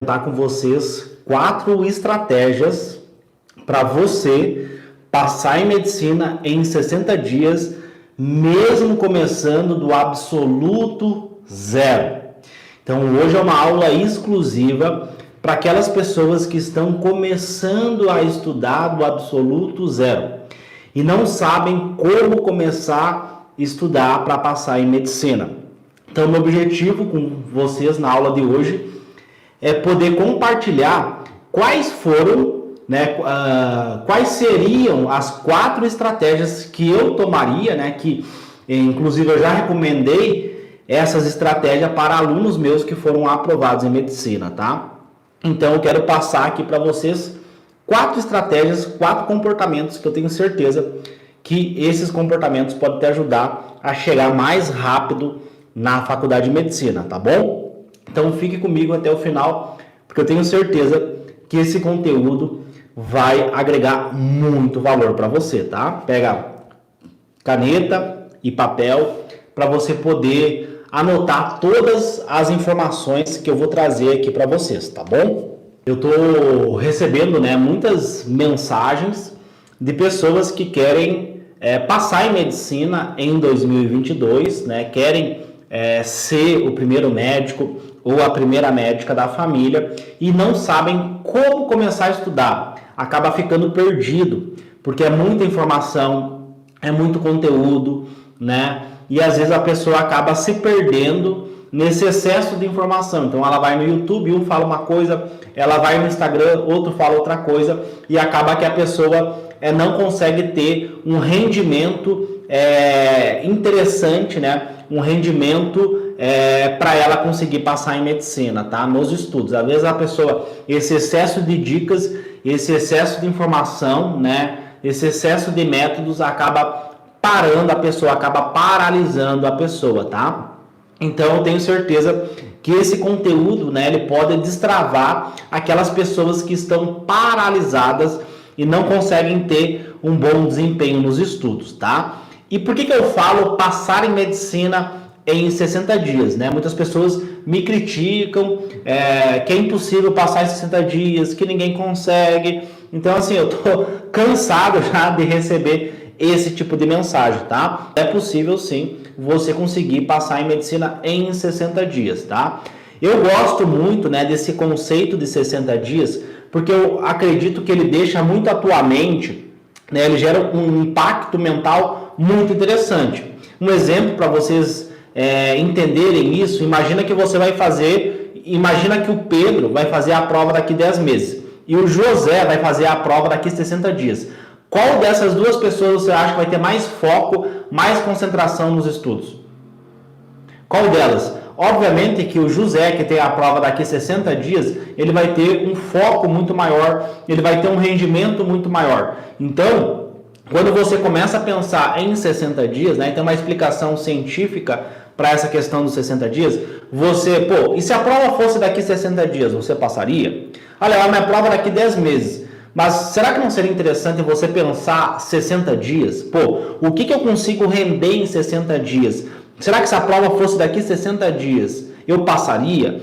Contar com vocês 4 estratégias para você passar em medicina em 60 dias, mesmo começando do absoluto zero. Então hoje é uma aula exclusiva para aquelas pessoas que estão começando a estudar do absoluto zero e não sabem como começar a estudar para passar em medicina. Então meu objetivo com vocês na aula de hoje é poder compartilhar quais foram, quais seriam as 4 estratégias que eu tomaria, que inclusive eu já recomendei essas estratégias para alunos meus que foram aprovados em medicina, tá? Então eu quero passar aqui para vocês 4 estratégias, 4 comportamentos que eu tenho certeza que esses comportamentos podem te ajudar a chegar mais rápido na faculdade de medicina, tá bom? Então fique comigo até o final, porque eu tenho certeza que esse conteúdo vai agregar muito valor para você, tá? Pega caneta e papel para você poder anotar todas as informações que eu vou trazer aqui para vocês, tá bom? Eu estou recebendo, muitas mensagens de pessoas que querem passar em medicina em 2022, querem ser o primeiro médico ou a primeira médica da família e não sabem como começar a estudar. Acaba ficando perdido, porque é muita informação, é muito conteúdo, E às vezes a pessoa acaba se perdendo nesse excesso de informação. Então ela vai no YouTube, um fala uma coisa, ela vai no Instagram, outro fala outra coisa, e acaba que a pessoa não consegue ter um rendimento interessante, um rendimento para ela conseguir passar em medicina, tá? Nos estudos. Às vezes a pessoa, esse excesso de dicas, esse excesso de informação, esse excesso de métodos acaba parando a pessoa, acaba paralisando a pessoa, tá? Então eu tenho certeza que esse conteúdo, ele pode destravar aquelas pessoas que estão paralisadas e não conseguem ter um bom desempenho nos estudos, tá? E por que eu falo passar em medicina em 60 dias, Muitas pessoas me criticam, que é impossível passar em 60 dias, que ninguém consegue. Então, assim, eu tô cansado já de receber esse tipo de mensagem, tá? É possível, sim, você conseguir passar em medicina em 60 dias, tá? Eu gosto muito, desse conceito de 60 dias, porque eu acredito que ele deixa muito a tua mente, ele gera um impacto mental muito interessante. Um exemplo para vocês entenderem isso, imagina que o Pedro vai fazer a prova daqui 10 meses e o José vai fazer a prova daqui 60 dias. Qual dessas duas pessoas você acha que vai ter mais foco, mais concentração nos estudos? Qual delas? Obviamente que o José, que tem a prova daqui 60 dias, ele vai ter um foco muito maior, ele vai ter um rendimento muito maior. Então, quando você começa a pensar em 60 dias, tem uma explicação científica para essa questão dos 60 dias, e se a prova fosse daqui 60 dias, você passaria? Olha, a minha prova é daqui 10 meses. Mas será que não seria interessante você pensar 60 dias? O que eu consigo render em 60 dias? Será que se a prova fosse daqui 60 dias, eu passaria?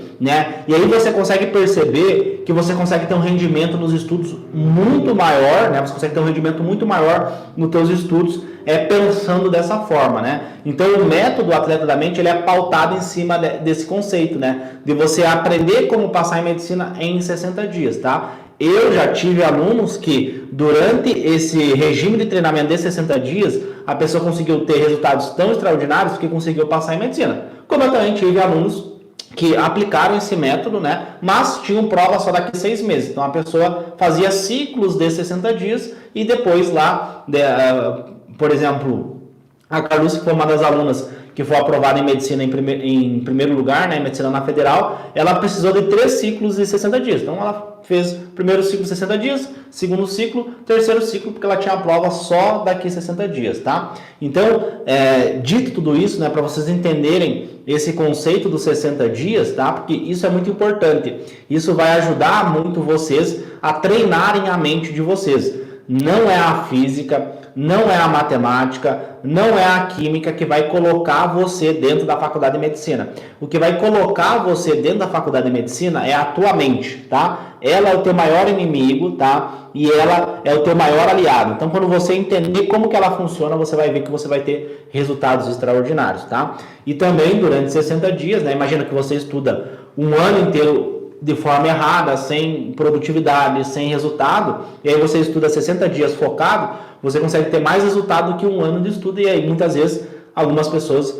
E aí você consegue perceber que você consegue ter um rendimento nos estudos muito maior, Você consegue ter um rendimento muito maior nos seus estudos, pensando dessa forma, Então o método Atleta da Mente, ele é pautado em cima desse conceito, De você aprender como passar em medicina em 60 dias, tá? Eu já tive alunos que, durante esse regime de treinamento de 60 dias, a pessoa conseguiu ter resultados tão extraordinários que conseguiu passar em medicina. Como eu também tive alunos que aplicaram esse método, mas tinham prova só daqui 6 meses. Então a pessoa fazia ciclos de 60 dias e depois por exemplo, a Carluce, que foi uma das alunas que foi aprovada em medicina em primeiro lugar, em medicina na federal, ela precisou de 3 ciclos de 60 dias. Então ela fez o primeiro ciclo de 60 dias, segundo ciclo, terceiro ciclo, porque ela tinha a prova só daqui 60 dias, tá? Então, dito tudo isso, para vocês entenderem esse conceito dos 60 dias, tá? Porque isso é muito importante. Isso vai ajudar muito vocês a treinarem a mente de vocês. Não é a física, não é a matemática, não é a química que vai colocar você dentro da faculdade de medicina. O que vai colocar você dentro da faculdade de medicina é a tua mente, tá? Ela é o teu maior inimigo, tá? E ela é o teu maior aliado. Então, quando você entender como que ela funciona, você vai ver que você vai ter resultados extraordinários, tá? E também, durante 60 dias, né? Imagina que você estuda um ano inteiro de forma errada, sem produtividade, sem resultado, e aí você estuda 60 dias focado, você consegue ter mais resultado do que um ano de estudo, e aí muitas vezes, algumas pessoas,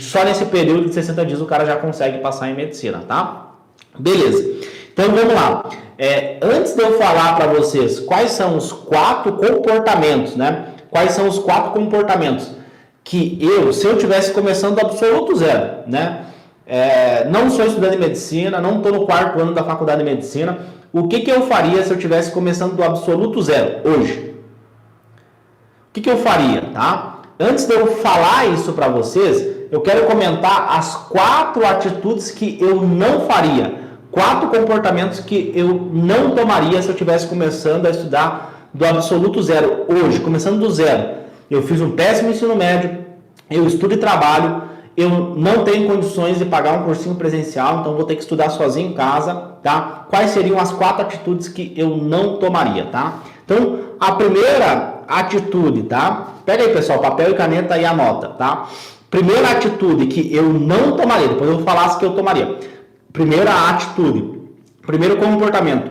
só nesse período de 60 dias, o cara já consegue passar em medicina, tá? Beleza. Então, vamos lá. Antes de eu falar para vocês quais são os 4 comportamentos, né? Quais são os 4 comportamentos que se eu tivesse começando do absoluto zero, né? Não sou estudante de medicina, não estou no 4º ano da faculdade de medicina. O que eu faria se eu estivesse começando do absoluto zero hoje? O que eu faria, tá? Antes de eu falar isso para vocês, eu quero comentar as 4 atitudes que eu não faria, 4 comportamentos que eu não tomaria se eu estivesse começando a estudar do absoluto zero hoje, começando do zero. Eu fiz um péssimo ensino médio, eu estudo e trabalho, eu não tenho condições de pagar um cursinho presencial, então vou ter que estudar sozinho em casa, tá? Quais seriam as 4 atitudes que eu não tomaria, tá? Então, a primeira atitude, tá? Pega aí, pessoal, papel e caneta e anota, tá? Primeira atitude que eu não tomaria, depois eu vou falar as que eu tomaria. Primeira atitude, primeiro comportamento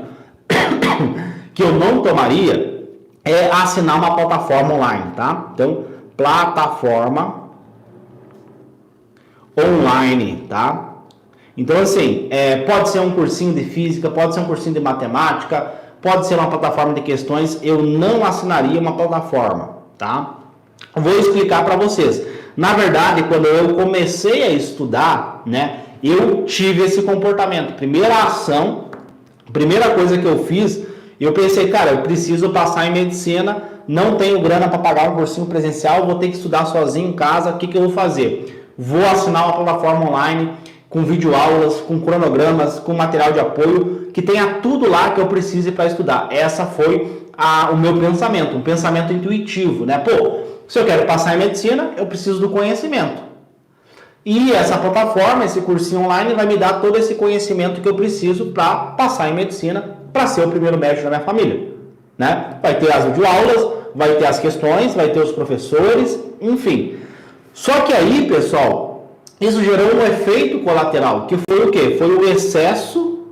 que eu não tomaria é assinar uma plataforma online, tá? Então, plataforma online, tá? Então, assim, pode ser um cursinho de física, pode ser um cursinho de matemática, pode ser uma plataforma de questões, eu não assinaria uma plataforma, tá? Vou explicar para vocês. Na verdade, quando eu comecei a estudar, né, eu tive esse comportamento. Primeira ação, primeira coisa que eu fiz, eu pensei, cara, eu preciso passar em medicina, não tenho grana para pagar um cursinho presencial, vou ter que estudar sozinho em casa, o que eu vou fazer? Vou assinar uma plataforma online com videoaulas, com cronogramas, com material de apoio, que tenha tudo lá que eu precise para estudar. Essa foi o meu pensamento, um pensamento intuitivo, né? Pô, se eu quero passar em medicina, eu preciso do conhecimento. E essa plataforma, esse cursinho online, vai me dar todo esse conhecimento que eu preciso para passar em medicina, para ser o primeiro médico da minha família, né? Vai ter as videoaulas, vai ter as questões, vai ter os professores, enfim. Só que aí, pessoal, isso gerou um efeito colateral, que foi o quê? Foi o excesso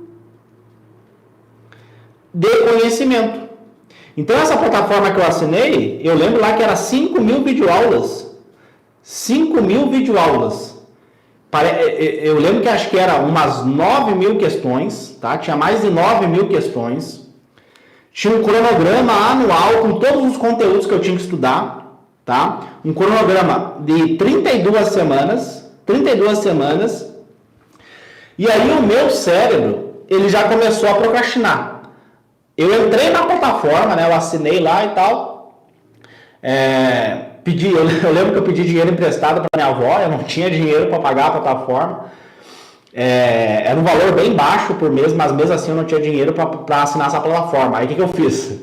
de conhecimento. Então, essa plataforma que eu assinei, eu lembro lá que era 5.000 videoaulas. 5.000 videoaulas. Eu lembro que acho que era umas 9.000 questões, tá? Tinha mais de 9.000 questões. Tinha um cronograma anual com todos os conteúdos que eu tinha que estudar. Tá? Um cronograma de 32 semanas, e aí o meu cérebro, ele já começou a procrastinar. Eu entrei na plataforma, né? Eu assinei lá e tal, eu lembro que eu pedi dinheiro emprestado para minha avó, eu não tinha dinheiro para pagar a plataforma, era um valor bem baixo por mês, mas mesmo assim eu não tinha dinheiro para assinar essa plataforma. Aí o que eu fiz?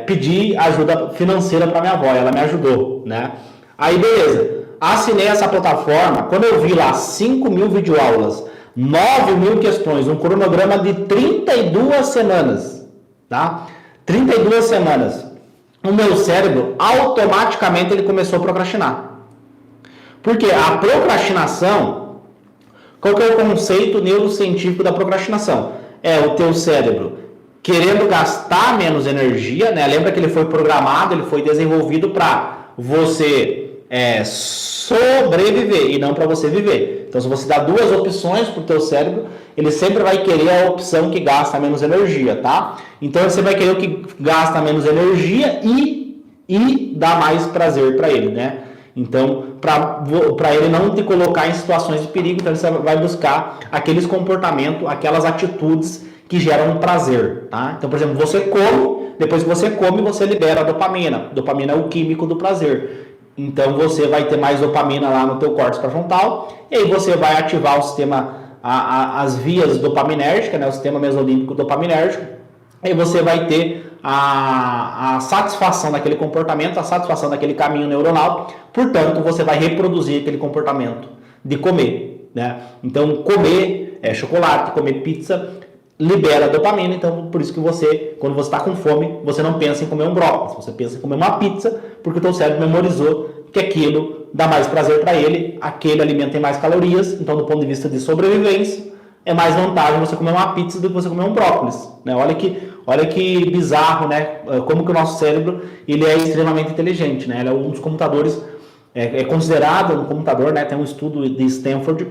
Pedi ajuda financeira para minha avó, ela me ajudou, né? Aí beleza, assinei essa plataforma, quando eu vi lá 5.000 videoaulas, 9.000 questões, um cronograma de 32 semanas, tá? 32 semanas, o meu cérebro automaticamente ele começou a procrastinar. Porque a procrastinação, qual que é o conceito neurocientífico da procrastinação? É o teu cérebro querendo gastar menos energia, né? Lembra que ele foi programado, ele foi desenvolvido para você sobreviver e não para você viver. Então, se você dá 2 opções para o teu cérebro, ele sempre vai querer a opção que gasta menos energia, tá? Então, você vai querer o que gasta menos energia e dá mais prazer para ele, né? Então, para ele não te colocar em situações de perigo, então você vai buscar aqueles comportamentos, aquelas atitudes que geram prazer, tá? Então, por exemplo, você come, depois que você come, você libera a dopamina. Dopamina é o químico do prazer. Então, você vai ter mais dopamina lá no teu córtex pré-frontal, e aí você vai ativar o sistema, as vias dopaminérgicas, né? O sistema mesolímbico dopaminérgico, aí você vai ter a satisfação daquele comportamento, a satisfação daquele caminho neuronal, portanto, você vai reproduzir aquele comportamento de comer, né? Então, comer chocolate, comer pizza, libera dopamina, então por isso que você, quando você está com fome, você não pensa em comer um brócolis, você pensa em comer uma pizza, porque o teu cérebro memorizou que aquilo dá mais prazer para ele, aquele alimento tem mais calorias, então do ponto de vista de sobrevivência, é mais vantagem você comer uma pizza do que você comer um brócolis, né? Olha que bizarro, né? Como que o nosso cérebro ele é extremamente inteligente, né? Ele é um dos computadores, é considerado um computador, né? Tem um estudo de Stanford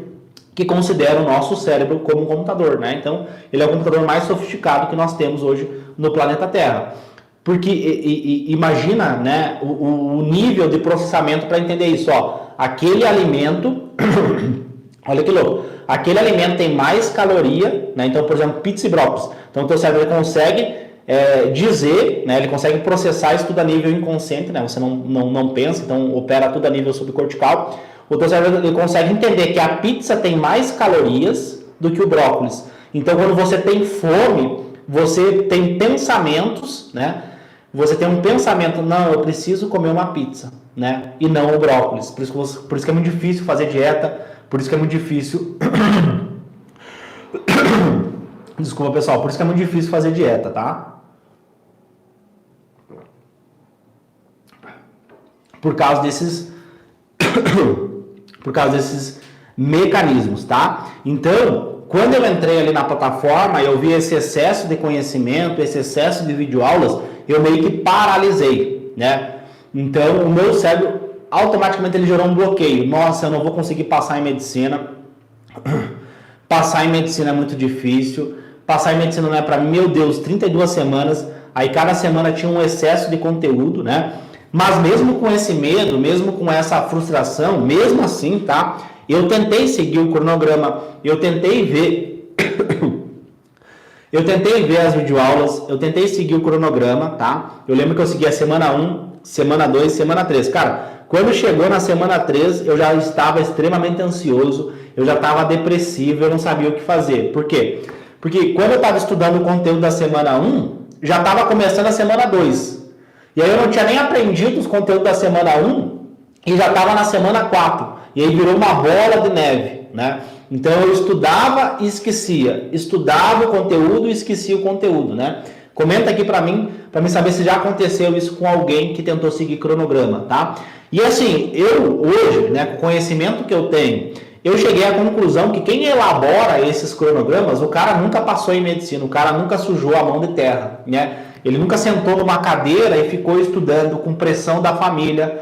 que considera o nosso cérebro como um computador, né? Então, ele é o computador mais sofisticado que nós temos hoje no planeta Terra. Porque imagina, né, o nível de processamento para entender isso, ó. Aquele alimento, olha que louco, aquele alimento tem mais caloria, né? Então, por exemplo, pizza e brócolis. Então, o teu cérebro ele consegue dizer, né? Ele consegue processar isso tudo a nível inconsciente, né? Você não pensa, então opera tudo a nível subcortical. O teu cérebro ele consegue entender que a pizza tem mais calorias do que o brócolis. Então, quando você tem fome, você tem pensamentos, né? Você tem um pensamento, não, eu preciso comer uma pizza, né? E não o brócolis. Por isso que é muito difícil fazer dieta, por isso que é muito difícil... Desculpa, pessoal, por isso que é muito difícil fazer dieta, tá? Por causa desses mecanismos, tá? Então, quando eu entrei ali na plataforma, eu vi esse excesso de conhecimento, esse excesso de videoaulas, eu meio que paralisei, né? Então, o meu cérebro, automaticamente ele gerou um bloqueio. Nossa, eu não vou conseguir passar em medicina. Passar em medicina é muito difícil. Passar em medicina não é para mim, meu Deus, 32 semanas. Aí cada semana tinha um excesso de conteúdo, né? Mas mesmo com esse medo, mesmo com essa frustração, mesmo assim, tá? Eu tentei seguir o cronograma, eu tentei ver as videoaulas, eu tentei seguir o cronograma, tá? Eu lembro que eu segui a semana 1, semana 2, semana 3. Cara, quando chegou na semana 3, eu já estava extremamente ansioso, eu já estava depressivo, eu não sabia o que fazer. Por quê? Porque quando eu estava estudando o conteúdo da semana 1, já estava começando a semana 2. E aí eu não tinha nem aprendido os conteúdos da semana 1 e já estava na semana 4. E aí virou uma bola de neve, né? Então eu estudava e esquecia. Estudava o conteúdo e esquecia o conteúdo, né? Comenta aqui para mim saber se já aconteceu isso com alguém que tentou seguir cronograma, tá? E assim, eu hoje, né, com o conhecimento que eu tenho, eu cheguei à conclusão que quem elabora esses cronogramas, o cara nunca passou em medicina, o cara nunca sujou a mão de terra, né? Ele nunca sentou numa cadeira e ficou estudando com pressão da família,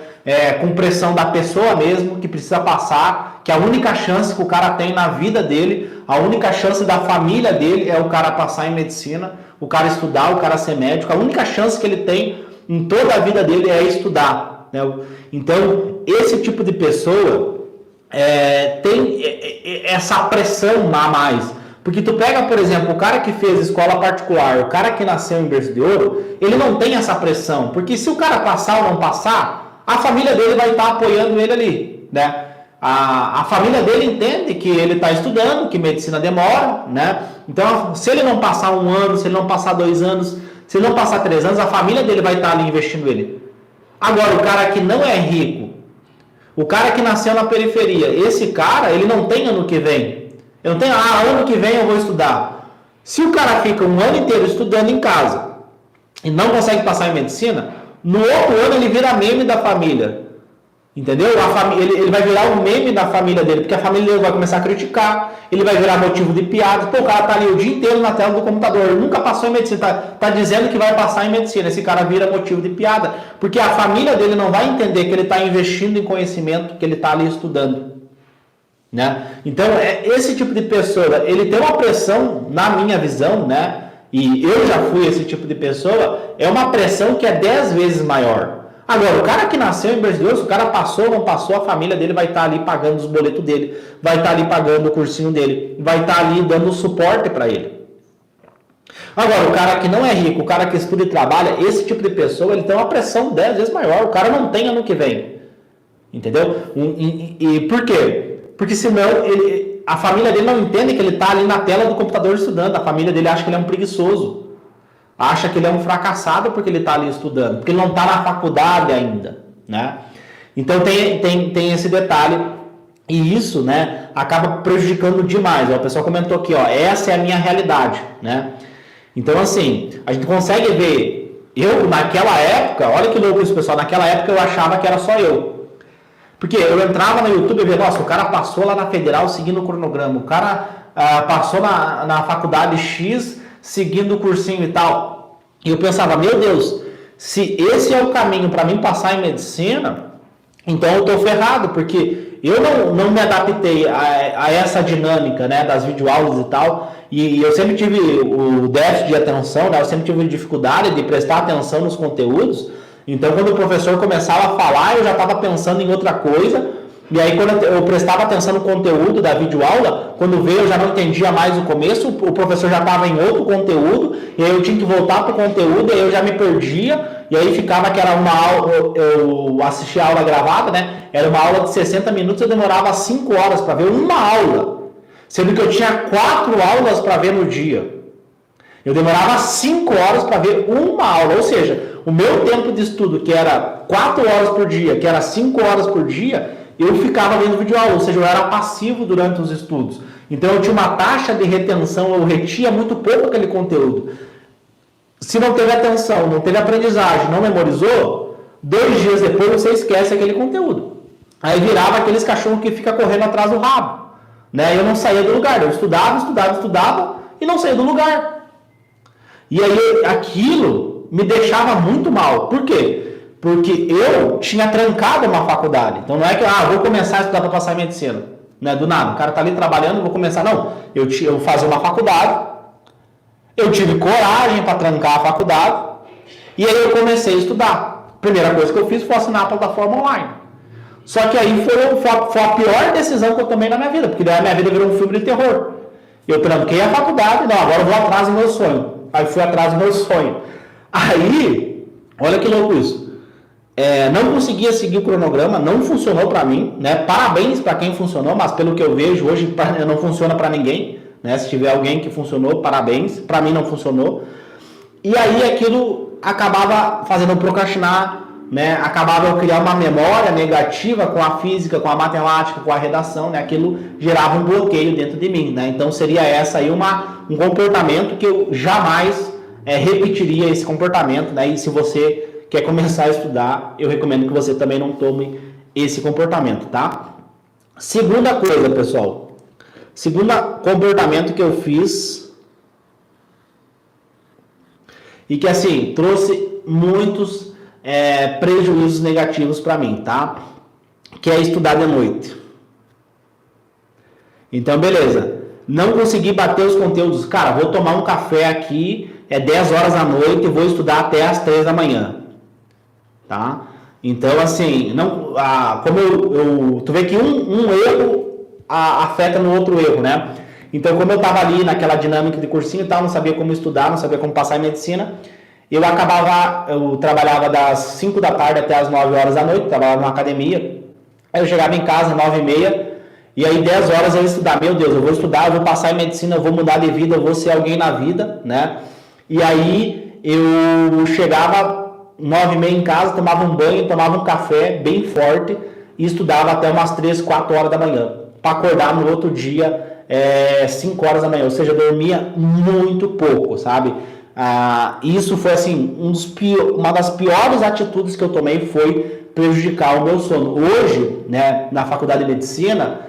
com pressão da pessoa mesmo, que precisa passar, que a única chance que o cara tem na vida dele, a única chance da família dele é o cara passar em medicina, o cara estudar, o cara ser médico, a única chance que ele tem em toda a vida dele é estudar, né? Então, esse tipo de pessoa tem essa pressão a mais. Porque tu pega, por exemplo, o cara que fez escola particular, o cara que nasceu em berço de ouro, ele não tem essa pressão. Porque se o cara passar ou não passar, a família dele vai estar apoiando ele ali, né? A família dele entende que ele está estudando, que medicina demora, né? Então, se ele não passar 1 ano, se ele não passar 2 anos, se ele não passar 3 anos, a família dele vai estar ali investindo ele. Agora, o cara que não é rico, o cara que nasceu na periferia, esse cara, ele não tem ano que vem. Eu não tenho, ano que vem eu vou estudar. Se o cara fica 1 ano inteiro estudando em casa e não consegue passar em medicina, no outro ano ele vira meme da família. Entendeu? Ele vai virar o meme da família dele, porque a família dele vai começar a criticar, ele vai virar motivo de piada. Pô, o cara tá ali o dia inteiro na tela do computador, ele nunca passou em medicina, tá dizendo que vai passar em medicina. Esse cara vira motivo de piada, porque a família dele não vai entender que ele está investindo em conhecimento, que ele está ali estudando. Né? Então, esse tipo de pessoa, ele tem uma pressão, na minha visão, né? E eu já fui esse tipo de pessoa, é uma pressão que é 10 vezes maior. Agora, o cara que nasceu em berço de ouro, se o cara passou ou não passou, a família dele vai estar ali pagando os boletos dele, vai estar ali pagando o cursinho dele, vai estar ali dando suporte para ele. Agora, o cara que não é rico, o cara que estuda e trabalha, esse tipo de pessoa, ele tem uma pressão 10 vezes maior, o cara não tem ano que vem. Entendeu? E por quê? Porque senão a família dele não entende que ele está ali na tela do computador estudando. A família dele acha que ele é um preguiçoso. acha que ele é um fracassado porque ele está ali estudando, porque ele não está na faculdade ainda, né? Então tem esse detalhe e isso, né, acaba prejudicando demais. O pessoal comentou aqui, ó, essa é a minha realidade, né? Então assim, a gente consegue ver, eu naquela época, olha que louco isso, pessoal, naquela época eu achava que era só eu. Porque eu entrava no YouTube e via, nossa, o cara passou lá na Federal seguindo o cronograma, o cara passou na faculdade X seguindo o cursinho e tal. E eu pensava, meu Deus, se esse é o caminho para mim passar em medicina, então eu estou ferrado, porque eu não me adaptei a essa dinâmica, né, das videoaulas e tal, e eu sempre tive o déficit de atenção, né, eu sempre tive dificuldade de prestar atenção nos conteúdos. Então, quando o professor começava a falar, eu já estava pensando em outra coisa. E aí, quando eu prestava atenção no conteúdo da videoaula, quando veio eu já não entendia mais o começo, o professor já estava em outro conteúdo, e aí eu tinha que voltar para o conteúdo, e aí eu já me perdia, e aí ficava que era uma aula, eu assistia a aula gravada, né? Era uma aula de 60 minutos, eu demorava 5 horas para ver uma aula, sendo que eu tinha 4 aulas para ver no dia. Eu demorava 5 horas para ver uma aula, ou seja, o meu tempo de estudo, que era 4 horas por dia, que era 5 horas por dia, eu ficava vendo videoaula, ou seja, eu era passivo durante os estudos. Então eu tinha uma taxa de retenção, eu retia muito pouco aquele conteúdo. Se não teve atenção, não teve aprendizagem, não memorizou, 2 dias depois você esquece aquele conteúdo. Aí virava aqueles cachorros que ficam correndo atrás do rabo, né? Eu não saía do lugar, eu estudava e não saía do lugar. E aí aquilo me deixava muito mal. Por quê? Porque eu tinha trancado uma faculdade. Então não é que vou começar a estudar para passar em medicina, né? Do nada, o cara tá ali trabalhando, vou começar. Não, eu fazia uma faculdade, eu tive coragem para trancar a faculdade, e aí eu comecei a estudar. Primeira coisa que eu fiz foi assinar a plataforma online. Só que aí foi a pior decisão que eu tomei na minha vida, porque daí a minha vida virou um filme de terror. Eu tranquei a faculdade, não, agora eu vou atrás do meu sonho. Aí fui atrás do meu sonho. Aí, olha que louco isso. Não conseguia seguir o cronograma, não funcionou para mim, né? Parabéns para quem funcionou, mas pelo que eu vejo hoje não funciona para ninguém, né? Se tiver alguém que funcionou, parabéns. Para mim não funcionou. E aí aquilo acabava fazendo eu procrastinar, né? Acabava eu criar uma memória negativa com a física, com a matemática, com a redação, né? Aquilo gerava um bloqueio dentro de mim, né? Então seria essa aí um comportamento que eu jamais repetiria esse comportamento, né? E se você quer começar a estudar, eu recomendo que você também não tome esse comportamento, tá? Segunda coisa, pessoal. Segundo comportamento que eu fiz e que, assim, trouxe muitos prejuízos negativos para mim, tá? Que é estudar de noite. Então, beleza. Não consegui bater os conteúdos. Cara, vou tomar um café aqui, 10 horas da noite e vou estudar até as 3 da manhã. Tá? Então, assim, tu vê que um erro afeta no outro erro, né? Então, como eu estava ali naquela dinâmica de cursinho e tal, não sabia como estudar, não sabia como passar em medicina, eu trabalhava das 5 da tarde até as 9 horas da noite, trabalhava numa academia, aí eu chegava em casa 9h30, e aí 10 horas eu ia estudar. Meu Deus, eu vou estudar, eu vou passar em medicina, eu vou mudar de vida, eu vou ser alguém na vida, né? E aí eu chegava 9h30 em casa, tomava um banho, tomava um café bem forte e estudava até umas 3, 4 horas da manhã, para acordar no outro dia 5 horas da manhã, ou seja, dormia muito pouco, sabe? Isso foi assim, uma das piores atitudes que eu tomei foi prejudicar o meu sono. Hoje, né, na faculdade de medicina,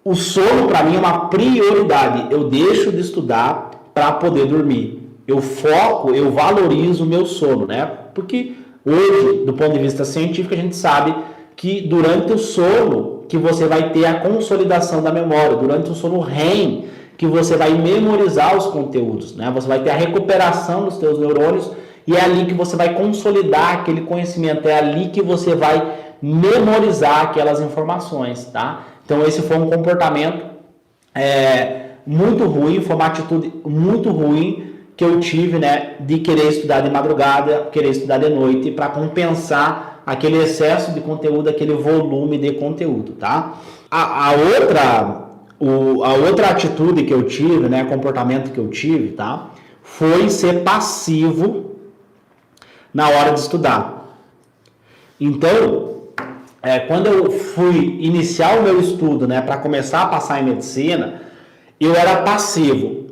o sono para mim é uma prioridade. Eu deixo de estudar para poder dormir. Eu foco, eu valorizo o meu sono, né? Porque hoje, do ponto de vista científico, a gente sabe que durante o sono que você vai ter a consolidação da memória, durante o sono REM, que você vai memorizar os conteúdos, né? Você vai ter a recuperação dos seus neurônios e é ali que você vai consolidar aquele conhecimento, é ali que você vai memorizar aquelas informações, tá? Então esse foi um comportamento muito ruim, foi uma atitude muito ruim que eu tive, né, de querer estudar de madrugada, querer estudar de noite para compensar aquele excesso de conteúdo, aquele volume de conteúdo, tá? A outra atitude que eu tive, né, comportamento que eu tive, tá? foi ser passivo na hora de estudar. Então, quando eu fui iniciar o meu estudo, né, para começar a passar em medicina, eu era passivo.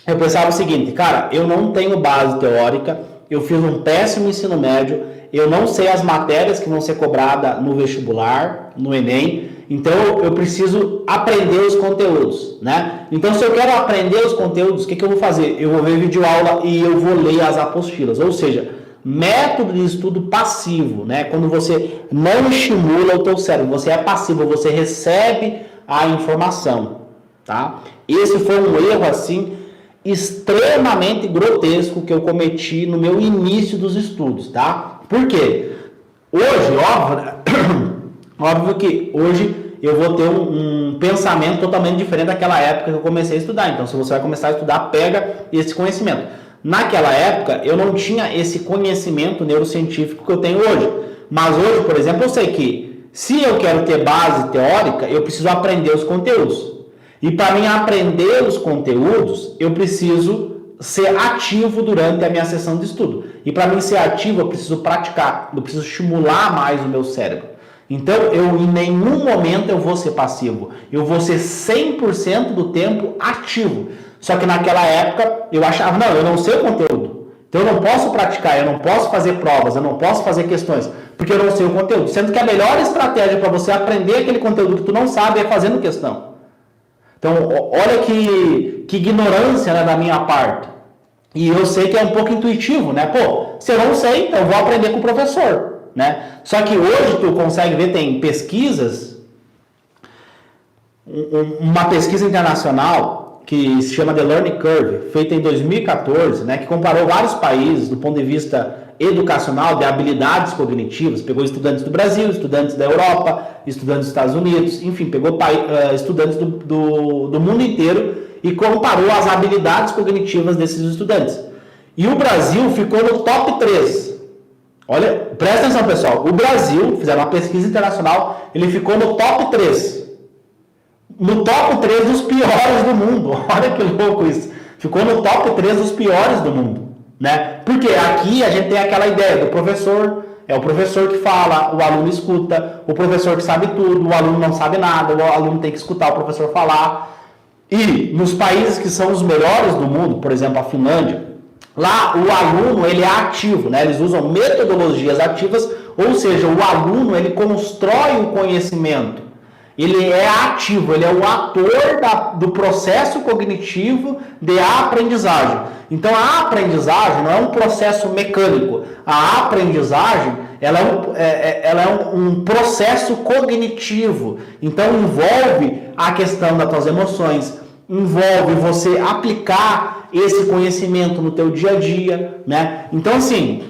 Eu pensava o seguinte, cara, eu não tenho base teórica, eu fiz um péssimo ensino médio, eu não sei as matérias que vão ser cobradas no vestibular, no Enem, então eu preciso aprender os conteúdos, né? Então, se eu quero aprender os conteúdos, o que eu vou fazer? Eu vou ver videoaula e eu vou ler as apostilas, ou seja, método de estudo passivo, né? Quando você não estimula o teu cérebro, você é passivo, você recebe a informação, tá? Esse foi um erro, assim, extremamente grotesco que eu cometi no meu início dos estudos, tá? Por quê? Hoje, óbvio que hoje eu vou ter um pensamento totalmente diferente daquela época que eu comecei a estudar. Então, se você vai começar a estudar, pega esse conhecimento. Naquela época, eu não tinha esse conhecimento neurocientífico que eu tenho hoje. Mas hoje, por exemplo, eu sei que se eu quero ter base teórica, eu preciso aprender os conteúdos. E para mim aprender os conteúdos, eu preciso ser ativo durante a minha sessão de estudo. E para mim ser ativo, eu preciso praticar, eu preciso estimular mais o meu cérebro. Então, em nenhum momento eu vou ser passivo. Eu vou ser 100% do tempo ativo. Só que naquela época, eu achava, não, eu não sei o conteúdo. Então, eu não posso praticar, eu não posso fazer provas, eu não posso fazer questões, porque eu não sei o conteúdo. Sendo que a melhor estratégia para você aprender aquele conteúdo que tu não sabe é fazendo questão. Então, olha que ignorância, né, da minha parte. E eu sei que é um pouco intuitivo, né? Pô, se eu não sei, então eu vou aprender com o professor, né? Só que hoje tu consegue ver, tem pesquisas, uma pesquisa internacional que se chama The Learning Curve, feita em 2014, né, que comparou vários países do ponto de vista educacional, de habilidades cognitivas, pegou estudantes do Brasil, estudantes da Europa, estudantes dos Estados Unidos, enfim, pegou estudantes do mundo inteiro e comparou as habilidades cognitivas desses estudantes. E o Brasil ficou no top 3. Olha, presta atenção, pessoal, o Brasil, fizeram uma pesquisa internacional, ele ficou no top 3. No top 3 dos piores do mundo. Olha que louco isso. Ficou no top 3 dos piores do mundo, né? Porque aqui a gente tem aquela ideia do professor, é o professor que fala, o aluno escuta, o professor que sabe tudo, o aluno não sabe nada, o aluno tem que escutar o professor falar. E nos países que são os melhores do mundo, por exemplo, a Finlândia, lá o aluno ele é ativo, né? Eles usam metodologias ativas, ou seja, o aluno ele constrói o conhecimento. Ele é ativo, ele é o ator do processo cognitivo de aprendizagem. Então, a aprendizagem não é um processo mecânico. A aprendizagem ela é um processo cognitivo. Então, envolve a questão das tuas emoções, envolve você aplicar esse conhecimento no teu dia a dia, né? Então, assim,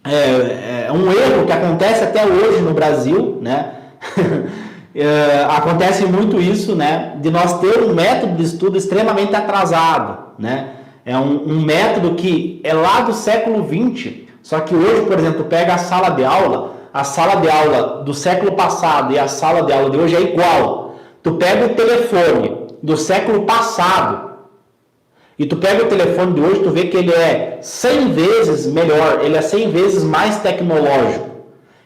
é um erro que acontece até hoje no Brasil, né? Acontece muito isso, né, de nós ter um método de estudo extremamente atrasado, né? É um método que é lá do século XX, só que hoje, por exemplo, pega a sala de aula do século passado e a sala de aula de hoje é igual. Tu pega o telefone do século passado e tu pega o telefone de hoje, tu vê que ele é 100 vezes melhor, ele é 100 vezes mais tecnológico.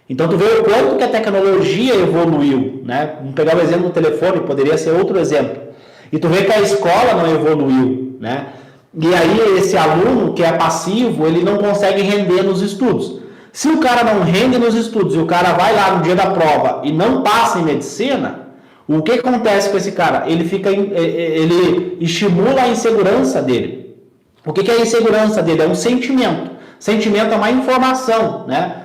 Então, tu vê o quanto que a tecnologia evoluiu, né? Vamos pegar o exemplo do telefone, poderia ser outro exemplo. E tu vê que a escola não evoluiu, né? E aí, esse aluno que é passivo, ele não consegue render nos estudos. Se o cara não rende nos estudos e o cara vai lá no dia da prova e não passa em medicina, o que acontece com esse cara? Ele estimula a insegurança dele. O que é a insegurança dele? É um sentimento. Sentimento é uma informação, né?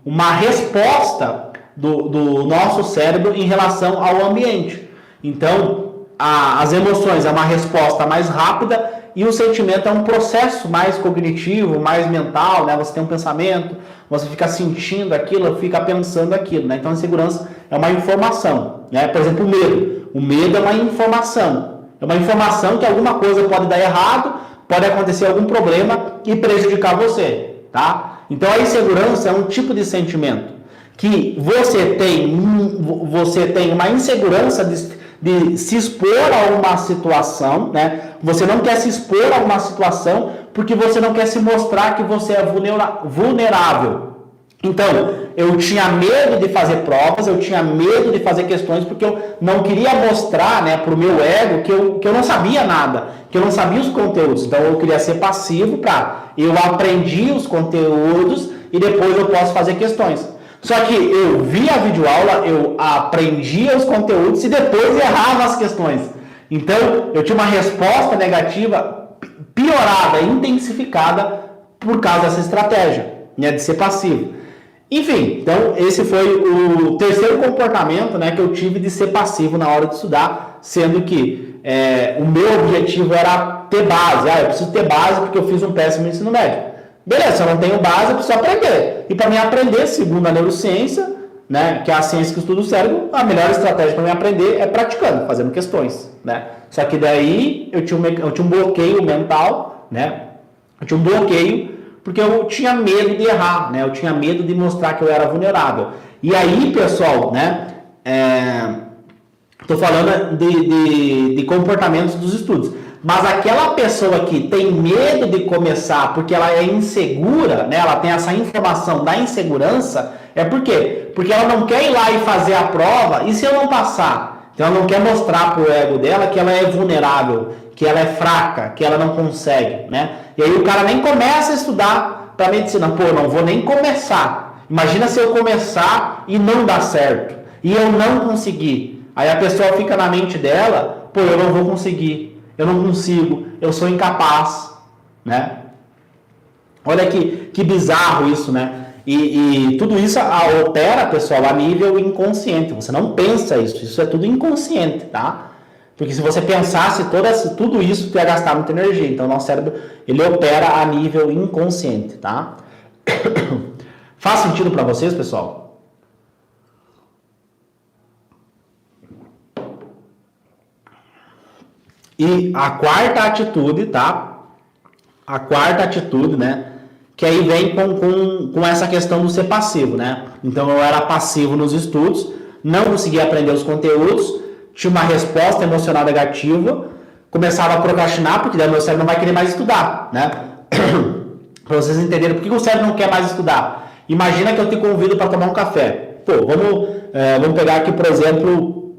Uma resposta do nosso cérebro em relação ao ambiente. Então, as emoções é uma resposta mais rápida e o sentimento é um processo mais cognitivo, mais mental, né? Você tem um pensamento, você fica sentindo aquilo, fica pensando aquilo, né? Então, a insegurança é uma informação, né? Por exemplo, o medo. O medo é uma informação. É uma informação que alguma coisa pode dar errado, pode acontecer algum problema e prejudicar você. Tá? Então a insegurança é um tipo de sentimento que você tem uma insegurança de se expor a uma situação, né? Você não quer se expor a uma situação porque você não quer se mostrar que você é vulnerável. Então, eu tinha medo de fazer provas, eu tinha medo de fazer questões, porque eu não queria mostrar, né, para o meu ego que eu não sabia nada, que eu não sabia os conteúdos. Então, eu queria ser passivo para eu aprendi os conteúdos e depois eu posso fazer questões. Só que eu via a videoaula, eu aprendia os conteúdos e depois errava as questões. Então, eu tinha uma resposta negativa piorada, intensificada por causa dessa estratégia, né, de ser passivo. Enfim, então esse foi o terceiro comportamento, né, que eu tive de ser passivo na hora de estudar, sendo que o meu objetivo era ter base. Eu preciso ter base porque eu fiz um péssimo ensino médio. Beleza, se eu não tenho base, eu preciso aprender. E para mim aprender, segundo a neurociência, né, que é a ciência que estuda o cérebro, a melhor estratégia para mim aprender é praticando, fazendo questões, né? Só que daí eu tinha um bloqueio mental, né? Eu tinha um bloqueio porque eu tinha medo de errar, né? Eu tinha medo de mostrar que eu era vulnerável. E aí, pessoal, né? Estou falando de comportamentos dos estudos. Mas aquela pessoa que tem medo de começar porque ela é insegura, né? Ela tem essa informação da insegurança, é por quê? Porque ela não quer ir lá e fazer a prova, e se eu não passar? Então ela não quer mostrar para o ego dela que ela é vulnerável, que ela é fraca, que ela não consegue, né? E aí o cara nem começa a estudar para medicina. Pô, não vou nem começar. Imagina se eu começar e não dar certo, e eu não conseguir. Aí a pessoa fica na mente dela, pô, eu não vou conseguir, eu não consigo, eu sou incapaz, né? Olha que bizarro isso, né? E tudo isso opera, pessoal, a nível inconsciente. Você não pensa isso é tudo inconsciente, tá? Porque se você pensasse tudo isso, tu ia gastar muita energia. Então, o nosso cérebro, ele opera a nível inconsciente, tá? Faz sentido para vocês, pessoal? E a quarta atitude, tá? A quarta atitude, né? Que aí vem com essa questão do ser passivo, né? Então, eu era passivo nos estudos, não conseguia aprender os conteúdos, tinha uma resposta emocional negativa, começava a procrastinar, porque daí meu cérebro não vai querer mais estudar, né? Para vocês entenderem por que o cérebro não quer mais estudar. Imagina que eu te convido para tomar um café. Pô, vamos pegar aqui, por exemplo,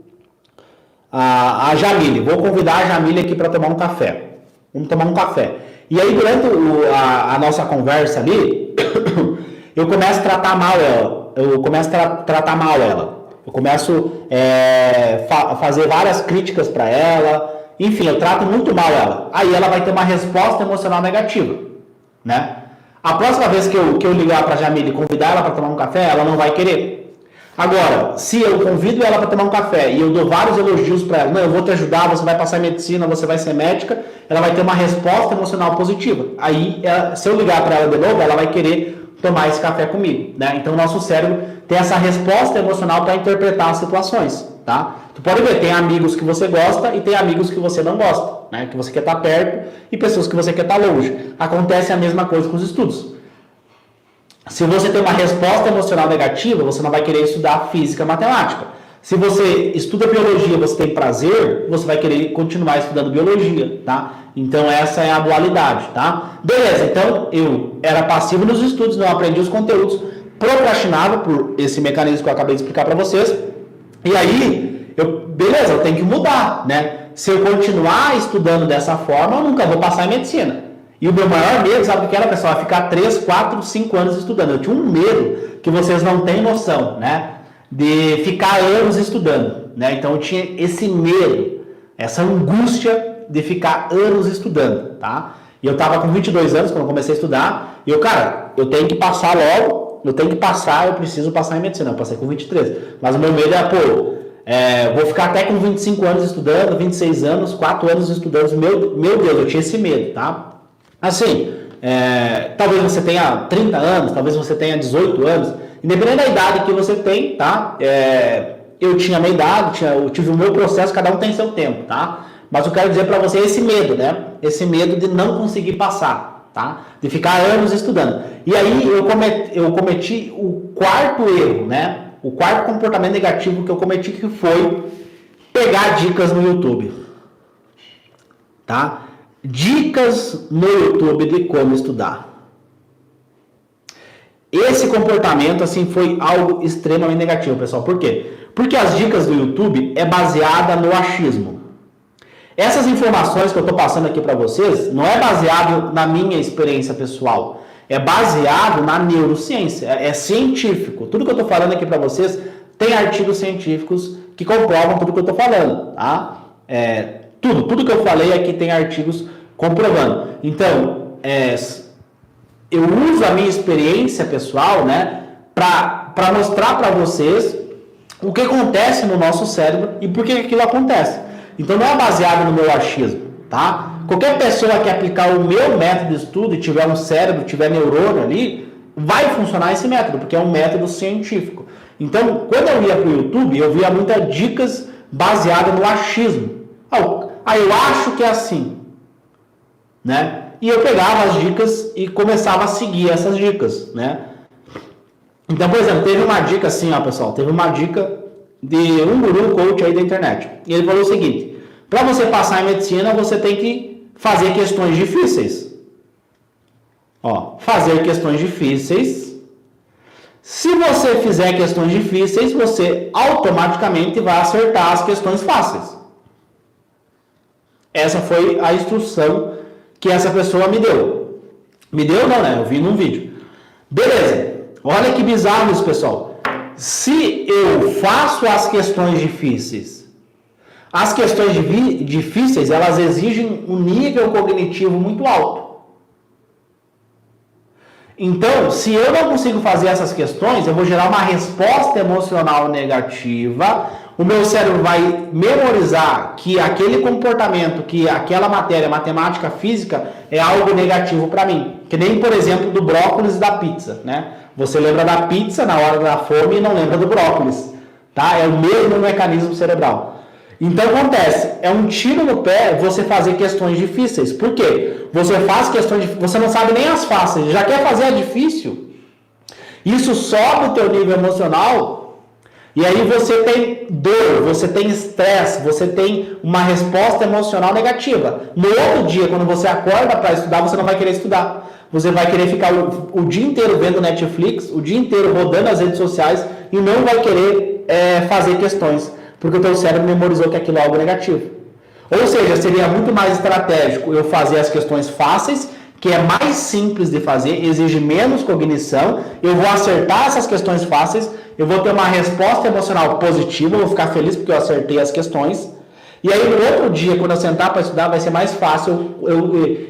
a Jamile. Vou convidar a Jamile aqui para tomar um café. Vamos tomar um café. E aí, durante a nossa conversa ali, eu começo a tratar mal ela. Eu começo a fazer várias críticas para ela. Enfim, eu trato muito mal ela. Aí ela vai ter uma resposta emocional negativa, né? A próxima vez que eu ligar para a Jamile e convidar ela para tomar um café, ela não vai querer. Agora, se eu convido ela para tomar um café e eu dou vários elogios para ela, não, eu vou te ajudar, você vai passar em medicina, você vai ser médica, ela vai ter uma resposta emocional positiva. Aí, se eu ligar para ela de novo, ela vai querer tomar esse café comigo, né? Então, o nosso cérebro tem essa resposta emocional para interpretar as situações, tá? Tu pode ver, tem amigos que você gosta e tem amigos que você não gosta, né? Que você quer estar perto e pessoas que você quer estar longe. Acontece a mesma coisa com os estudos. Se você tem uma resposta emocional negativa, você não vai querer estudar física, matemática. Se você estuda biologia, você tem prazer, você vai querer continuar estudando biologia, tá? Então essa é a dualidade, tá? Beleza, então eu era passivo nos estudos, não aprendi os conteúdos, procrastinava por esse mecanismo que eu acabei de explicar para vocês. E aí, beleza, eu tenho que mudar, né? Se eu continuar estudando dessa forma, eu nunca vou passar em medicina. E o meu maior medo, sabe o que era, pessoal? É ficar 3, 4, 5 anos estudando. Eu tinha um medo que vocês não têm noção, né? De ficar anos estudando, né? Então eu tinha esse medo, essa angústia de ficar anos estudando, tá? E eu tava com 22 anos quando eu comecei a estudar, e eu tenho que passar logo, eu preciso passar em medicina. Eu passei com 23. Mas o meu medo é, vou ficar até com 25 anos estudando, 26 anos, 4 anos estudando. Meu Deus, eu tinha esse medo, tá? Assim, talvez você tenha 30 anos, talvez você tenha 18 anos, independente da idade que você tem, tá? Eu tinha a minha idade, eu tive o meu processo, cada um tem seu tempo, tá? Mas eu quero dizer para você esse medo, né? Esse medo de não conseguir passar, tá? De ficar anos estudando. E aí eu cometi o quarto erro, né? O quarto comportamento negativo que eu cometi, que foi pegar dicas no YouTube, tá? Dicas no YouTube de como estudar. Esse comportamento, assim, foi algo extremamente negativo, pessoal. Por quê? Porque as dicas do YouTube é baseada no achismo. Essas informações que eu estou passando aqui para vocês não é baseado na minha experiência pessoal. É baseado na neurociência. É científico. Tudo que eu estou falando aqui para vocês tem artigos científicos que comprovam tudo que eu estou falando, tá? Tudo que eu falei aqui tem artigos comprovando. Então, eu uso a minha experiência pessoal, né, para mostrar para vocês o que acontece no nosso cérebro e por que aquilo acontece. Então, não é baseado no meu achismo, tá? Qualquer pessoa que aplicar o meu método de estudo e tiver um cérebro, tiver neurônio ali, vai funcionar esse método, porque é um método científico. Então, quando eu ia para o YouTube, eu via muitas dicas baseadas no achismo. Eu acho que é assim, né? E eu pegava as dicas e começava a seguir essas dicas, né? Então, por exemplo, teve uma dica assim, ó, pessoal, teve uma dica de um guru coach aí da internet. E ele falou o seguinte: para você passar em medicina, você tem que fazer questões difíceis. Fazer questões difíceis. Se você fizer questões difíceis, você automaticamente vai acertar as questões fáceis. Essa foi a instrução que essa pessoa me deu. Me deu não, né? Eu vi num vídeo. Beleza. Olha que bizarro isso, pessoal. Se eu faço as questões difíceis, elas exigem um nível cognitivo muito alto. Então, se eu não consigo fazer essas questões, eu vou gerar uma resposta emocional negativa. O meu cérebro vai memorizar que aquele comportamento, que aquela matéria, matemática, física, é algo negativo para mim. Que nem, por exemplo, do brócolis e da pizza, né? Você lembra da pizza na hora da fome e não lembra do brócolis, tá? É o mesmo mecanismo cerebral. Então acontece, é um tiro no pé você fazer questões difíceis. Por quê? Você faz questões difíceis, você não sabe nem as fáceis, já quer fazer a difícil. Isso sobe o teu nível emocional e aí você tem dor, você tem estresse, você tem uma resposta emocional negativa. No outro dia, quando você acorda para estudar, você não vai querer estudar. Você vai querer ficar o dia inteiro vendo Netflix, o dia inteiro rodando as redes sociais e não vai querer fazer questões. Porque o teu cérebro memorizou que aquilo é algo negativo. Ou seja, seria muito mais estratégico eu fazer as questões fáceis, que é mais simples de fazer, exige menos cognição, eu vou acertar essas questões fáceis, eu vou ter uma resposta emocional positiva, eu vou ficar feliz porque eu acertei as questões, e aí no outro dia, quando eu sentar para estudar, vai ser mais fácil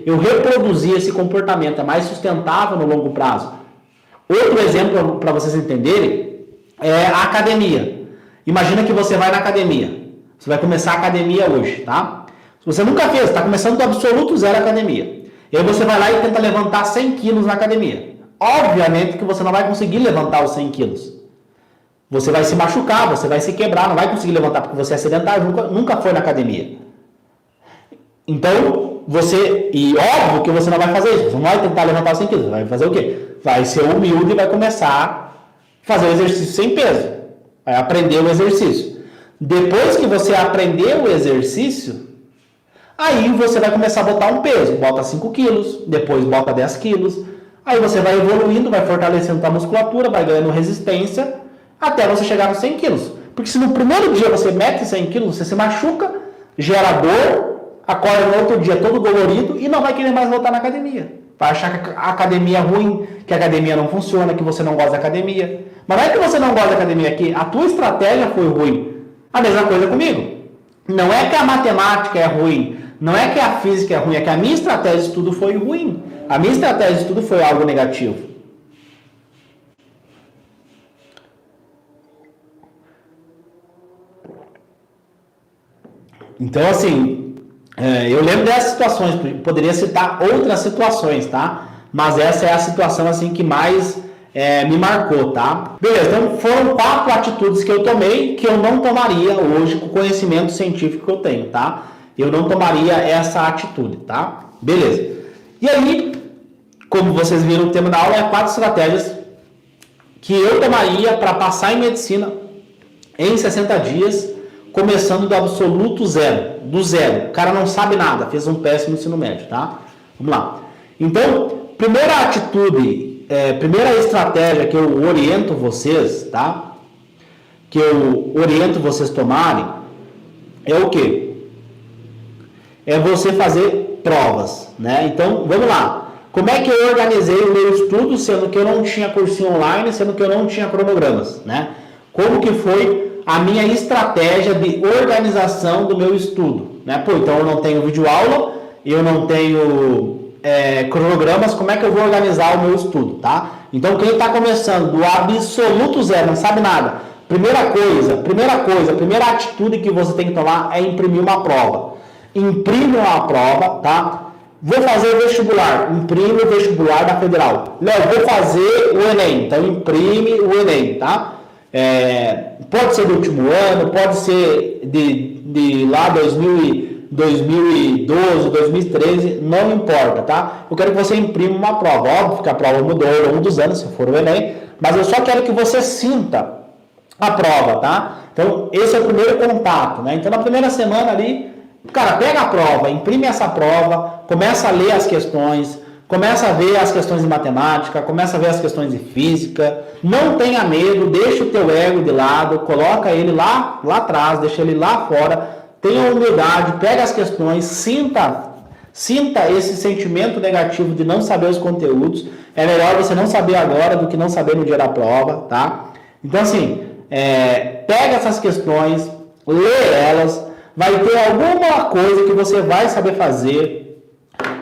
eu reproduzir esse comportamento, é mais sustentável no longo prazo. Outro exemplo para vocês entenderem é a academia. Imagina que você vai na academia. Você vai começar a academia hoje, tá? Se você nunca fez, está começando do absoluto zero a academia. E aí você vai lá e tenta levantar 100 quilos na academia. Obviamente que você não vai conseguir levantar os 100 quilos. Você vai se machucar, você vai se quebrar, não vai conseguir levantar porque você é sedentário, nunca foi na academia. Então, e óbvio que você não vai fazer isso. Você não vai tentar levantar 100 quilos. Você vai fazer o quê? Vai ser humilde e vai começar a fazer o exercício sem peso. Vai aprender o exercício. Depois que você aprender o exercício, aí você vai começar a botar um peso. Bota 5 quilos, depois bota 10 quilos. Aí você vai evoluindo, vai fortalecendo a musculatura, vai ganhando resistência, até você chegar nos 100 quilos. Porque se no primeiro dia você mete 100 quilos, você se machuca, gera dor, acorda no outro dia todo dolorido e não vai querer mais voltar na academia. Vai achar que a academia é ruim, que a academia não funciona, que você não gosta da academia. Mas não é que você não gosta da academia aqui, a tua estratégia foi ruim. A mesma coisa comigo. Não é que a matemática é ruim, não é que a física é ruim, é que a minha estratégia de estudo foi ruim. A minha estratégia de estudo foi algo negativo. Então, assim, eu lembro dessas situações, poderia citar outras situações, tá? Mas essa é a situação, assim, que mais me marcou, tá? Beleza, então foram 4 atitudes que eu tomei que eu não tomaria hoje com o conhecimento científico que eu tenho, tá? Eu não tomaria essa atitude, tá? Beleza. E aí, como vocês viram, o tema da aula é 4 estratégias que eu tomaria para passar em medicina em 60 dias começando do absoluto zero, do zero. O cara não sabe nada, fez um péssimo ensino médio, tá? Vamos lá. Então, primeira atitude, primeira estratégia que eu oriento vocês, tá? Que eu oriento vocês tomarem é o quê? É você fazer provas, né? Então, vamos lá. Como é que eu organizei o meu estudo, sendo que eu não tinha cursinho online, sendo que eu não tinha cronogramas, né? Como que foi a minha estratégia de organização do meu estudo, né? Pô, então eu não tenho videoaula, eu não tenho cronogramas, como é que eu vou organizar o meu estudo, tá? Então, quem está começando do absoluto zero, não sabe nada, primeira atitude que você tem que tomar é imprimir uma prova. Imprime uma prova, tá? Vou fazer o vestibular, imprime o vestibular da Federal. Léo, vou fazer o Enem, então imprime o Enem, tá? Pode ser do último ano, pode ser de lá 2012, 2013, não importa, tá? Eu quero que você imprima uma prova. Óbvio que a prova mudou ao longo dos anos, se for o Enem, mas eu só quero que você sinta a prova, tá? Então, esse é o primeiro contato, né? Então, na primeira semana ali, cara, pega a prova, imprime essa prova, começa a ler as questões, começa a ver as questões de matemática, começa a ver as questões de física, não tenha medo, deixa o teu ego de lado, coloca ele lá atrás, deixa ele lá fora, tenha humildade, pega as questões, sinta esse sentimento negativo de não saber os conteúdos. É melhor você não saber agora do que não saber no dia da prova, tá? Então, assim, pega essas questões, lê elas, vai ter alguma coisa que você vai saber fazer.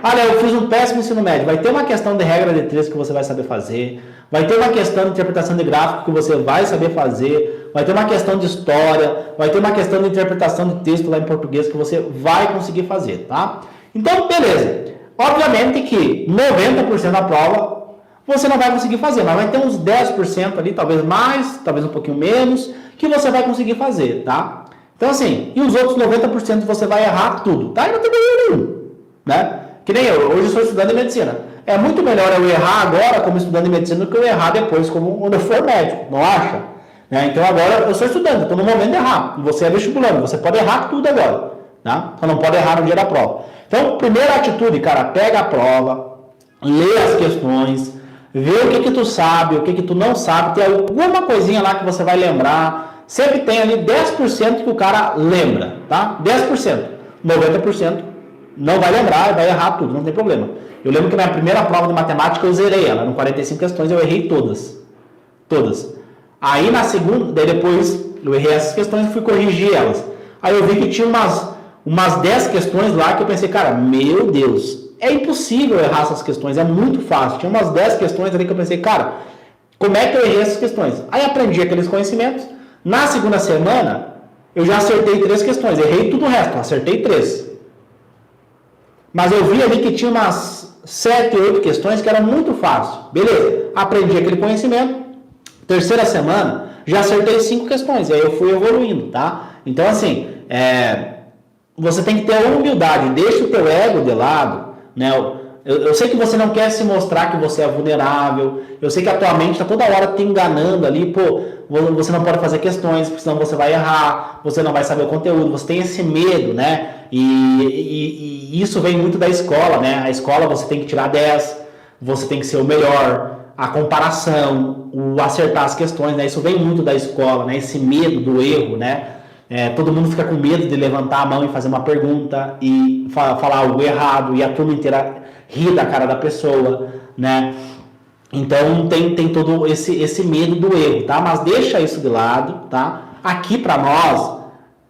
Olha, eu fiz um péssimo ensino médio. Vai ter uma questão de regra de três que você vai saber fazer. Vai ter uma questão de interpretação de gráfico que você vai saber fazer. Vai ter uma questão de história. Vai ter uma questão de interpretação de texto lá em português que você vai conseguir fazer, tá? Então, beleza. Obviamente que 90% da prova você não vai conseguir fazer, mas vai ter uns 10% ali, talvez mais, talvez um pouquinho menos, que você vai conseguir fazer, tá? Então, assim, e os outros 90% você vai errar tudo, tá? E não tem problema nenhum, né? Que nem eu, hoje eu sou estudante de medicina. É muito melhor eu errar agora como estudante de medicina do que eu errar depois quando eu for médico, não acha? Né? Então agora eu sou estudante, estou no momento de errar. Você é vestibulando, você pode errar tudo agora, tá? Só não pode errar no dia da prova. Então, primeira atitude, cara, pega a prova, lê as questões, vê o que tu sabe, o que tu não sabe, tem alguma coisinha lá que você vai lembrar. Sempre tem ali 10% que o cara lembra, tá? 10%. 90% não vai lembrar, vai errar tudo, não tem problema. Eu lembro que na primeira prova de matemática eu zerei ela, no 45 questões eu errei todas. Todas. Aí na segunda, daí depois eu errei essas questões e fui corrigir elas. Aí eu vi que tinha umas 10 questões lá que eu pensei, cara, meu Deus, é impossível errar essas questões, é muito fácil. Tinha umas 10 questões ali que eu pensei, cara, como é que eu errei essas questões? Aí aprendi aqueles conhecimentos. Na segunda semana, eu já acertei 3 questões, errei tudo o resto, acertei 3. Mas eu vi ali que tinha umas 7, 8 questões que era muito fácil. Beleza, aprendi aquele conhecimento. Terceira semana, já acertei 5 questões, e aí eu fui evoluindo, tá? Então, assim, você tem que ter a humildade, deixa o teu ego de lado, né? Eu sei que você não quer se mostrar que você é vulnerável, eu sei que a tua mente está toda hora te enganando ali, pô, você não pode fazer questões, porque senão você vai errar, você não vai saber o conteúdo, você tem esse medo, né? E isso vem muito da escola, né? A escola você tem que tirar 10, você tem que ser o melhor, a comparação, o acertar as questões, né? Isso vem muito da escola, né? Esse medo do erro, né? Todo mundo fica com medo de levantar a mão e fazer uma pergunta e falar algo errado e a turma inteira rir da cara da pessoa, né? Então tem todo esse medo do erro, tá? Mas deixa isso de lado, tá? Aqui para nós,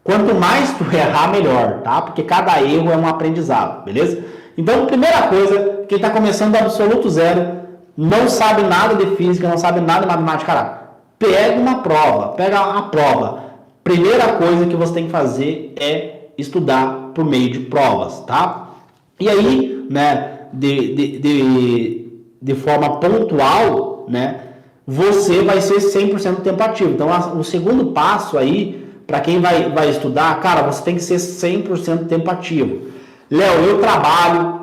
quanto mais tu errar, melhor, tá? Porque cada erro é um aprendizado, beleza? Então, primeira coisa, quem tá começando do absoluto zero, não sabe nada de física, não sabe nada de matemática, cara, pega uma prova, pega a prova. Primeira coisa que você tem que fazer é estudar por meio de provas, tá? E aí, né, de forma pontual, né, você vai ser 100% do tempo ativo. Então, o segundo passo aí, para quem vai estudar, cara, você tem que ser 100% do tempo ativo. Léo, eu trabalho,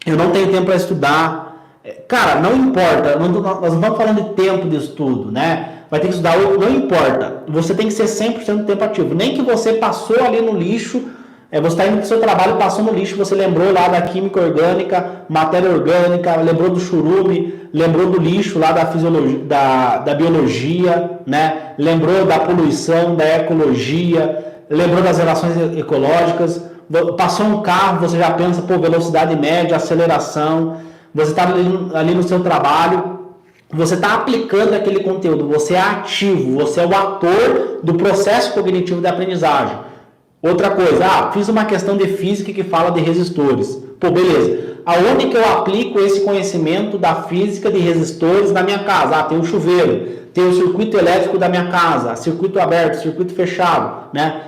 eu não tenho tempo para estudar. Cara, não importa, nós não estamos falando de tempo de estudo, né? vai ter que estudar outro, não importa. Você tem que ser 100% do tempo ativo. Nem que você passou ali no lixo, você está indo para o seu trabalho, passou no lixo, você lembrou lá da química orgânica, matéria orgânica, lembrou do churume, lembrou do lixo lá da fisiologia, da biologia, né? Lembrou da poluição, da ecologia, lembrou das relações ecológicas, passou um carro, você já pensa, pô, velocidade média, aceleração, você está ali no seu trabalho, você está aplicando aquele conteúdo, você é ativo, você é o ator do processo cognitivo de aprendizagem. Outra coisa, fiz uma questão de física que fala de resistores. Pô, beleza. Aonde que eu aplico esse conhecimento da física de resistores na minha casa? Tem o chuveiro, tem o circuito elétrico da minha casa, circuito aberto, circuito fechado, né?